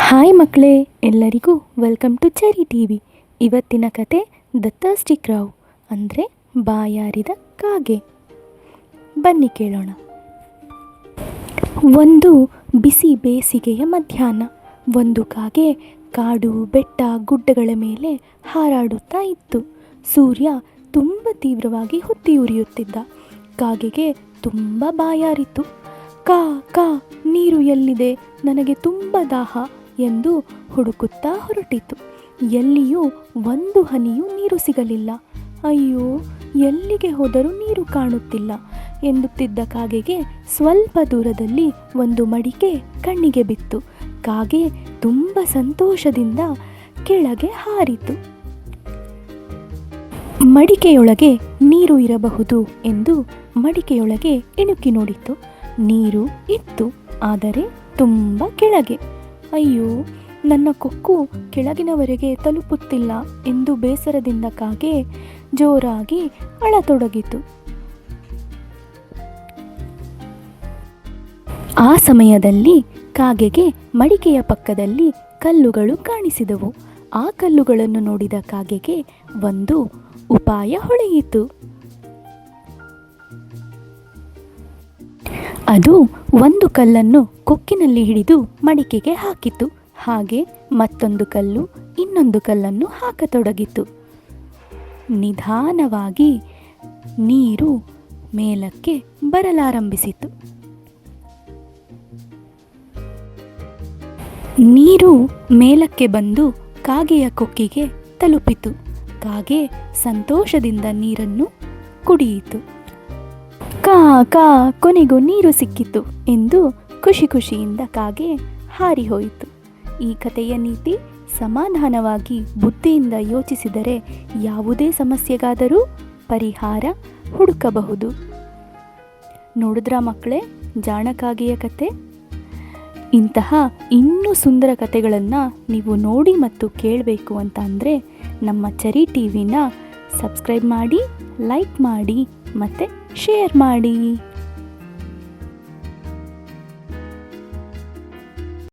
Hi ಮಕ್ಕಳೇ, ಎಲ್ಲರಿಗೂ welcome to Cherry T V. ಇವತ್ತಿನ ಕತೆ ದ ಥರ್ಸ್ಟಿ ಕ್ರೌ ಅಂದರೆ ಬಾಯಾರಿದ ಕಾಗೆ. ಬನ್ನಿ ಕೇಳೋಣ. ಒಂದು ಬಿಸಿ ಬೇಸಿಗೆಯ ಮಧ್ಯಾಹ್ನ ಒಂದು ಕಾಗೆ ಕಾಡು ಬೆಟ್ಟ ಗುಡ್ಡಗಳ ಮೇಲೆ ಹಾರಾಡುತ್ತಾ ಇತ್ತು. ಸೂರ್ಯ ತುಂಬ ತೀವ್ರವಾಗಿ ಹೊತ್ತಿ ಉರಿಯುತ್ತಿದ್ದ. ಕಾಗೆಗೆ ತುಂಬ ಬಾಯಾರಿತು. ಕಾ ಕಾ ನೀರು ಎಲ್ಲಿದೆ, ನನಗೆ ತುಂಬ ದಾಹ ಎಂದು ಹುಡುಕುತ್ತಾ ಹೊರಟಿತು. ಎಲ್ಲಿಯೂ ಒಂದು ಹನಿಯೂ ನೀರು ಸಿಗಲಿಲ್ಲ. ಅಯ್ಯೋ, ಎಲ್ಲಿಗೆ ಹೋದರೂ ನೀರು ಕಾಣುತ್ತಿಲ್ಲ ಎನ್ನುತ್ತಿದ್ದ ಕಾಗೆಗೆ ಸ್ವಲ್ಪ ದೂರದಲ್ಲಿ ಒಂದು ಮಡಿಕೆ ಕಣ್ಣಿಗೆ ಬಿತ್ತು. ಕಾಗೆ ತುಂಬ ಸಂತೋಷದಿಂದ ಕೆಳಗೆ ಹಾರಿತು. ಮಡಿಕೆಯೊಳಗೆ ನೀರು ಇರಬಹುದು ಎಂದು ಮಡಿಕೆಯೊಳಗೆ ಇಣುಕಿ ನೋಡಿತು. ನೀರು ಇತ್ತು, ಆದರೆ ತುಂಬ ಕೆಳಗೆ. ಅಯ್ಯೋ, ನನ್ನ ಕೊಕ್ಕು ಕೆಳಗಿನವರೆಗೆ ತಲುಪುತ್ತಿಲ್ಲ ಎಂದು ಬೇಸರದಿಂದ ಕಾಗೆ ಜೋರಾಗಿ ಅಳತೊಡಗಿತು. ಆ ಸಮಯದಲ್ಲಿ ಕಾಗೆಗೆ ಮಡಿಕೆಯ ಪಕ್ಕದಲ್ಲಿ ಕಲ್ಲುಗಳು ಕಾಣಿಸಿದವು. ಆ ಕಲ್ಲುಗಳನ್ನು ನೋಡಿದ ಕಾಗೆಗೆ ಒಂದು ಉಪಾಯ ಹೊಳೆಯಿತು. ಅದು ಒಂದು ಕಲ್ಲನ್ನು ಕೊಕ್ಕಿನಲ್ಲಿ ಹಿಡಿದು ಮಡಿಕೆಗೆ ಹಾಕಿತು. ಹಾಗೆ ಮತ್ತೊಂದು ಕಲ್ಲು, ಇನ್ನೊಂದು ಕಲ್ಲನ್ನು ಹಾಕತೊಡಗಿತು. ನಿಧಾನವಾಗಿ ನೀರು ಮೇಲಕ್ಕೆ ಬರಲಾರಂಭಿಸಿತು. ನೀರು ಮೇಲಕ್ಕೆ ಬಂದು ಕಾಗೆಯ ಕೊಕ್ಕಿಗೆ ತಲುಪಿತು. ಕಾಗೆ ಸಂತೋಷದಿಂದ ನೀರನ್ನು ಕುಡಿಯಿತು. ಕಾ ಕಾ ಕೊನೆಗೂ ನೀರು ಸಿಕ್ಕಿತು ಎಂದು ಖುಷಿ ಖುಷಿಯಿಂದ ಕಾಗೆ ಹಾರಿಹೋಯಿತು. ಈ ಕಥೆಯ ನೀತಿ: ಸಮಾಧಾನವಾಗಿ ಬುದ್ಧಿಯಿಂದ ಯೋಚಿಸಿದರೆ ಯಾವುದೇ ಸಮಸ್ಯೆಗಾದರೂ ಪರಿಹಾರ ಹುಡುಕಬಹುದು. ನೋಡಿದ್ರಾ ಮಕ್ಕಳೇ, ಜಾಣಕಾಗೆಯ ಕತೆ? ಇಂತಹ ಇನ್ನೂ ಸುಂದರ ಕಥೆಗಳನ್ನು ನೀವು ನೋಡಿ ಮತ್ತು ಕೇಳಬೇಕು ಅಂತ ಅಂದರೆ ನಮ್ಮ ಚೆರಿ ಟಿ ವಿನ ಸಬ್ಸ್ಕ್ರೈಬ್ ಮಾಡಿ, ಲೈಕ್ ಮಾಡಿ ಮತ್ತು ಶೇರ್ ಮಾಡಿ.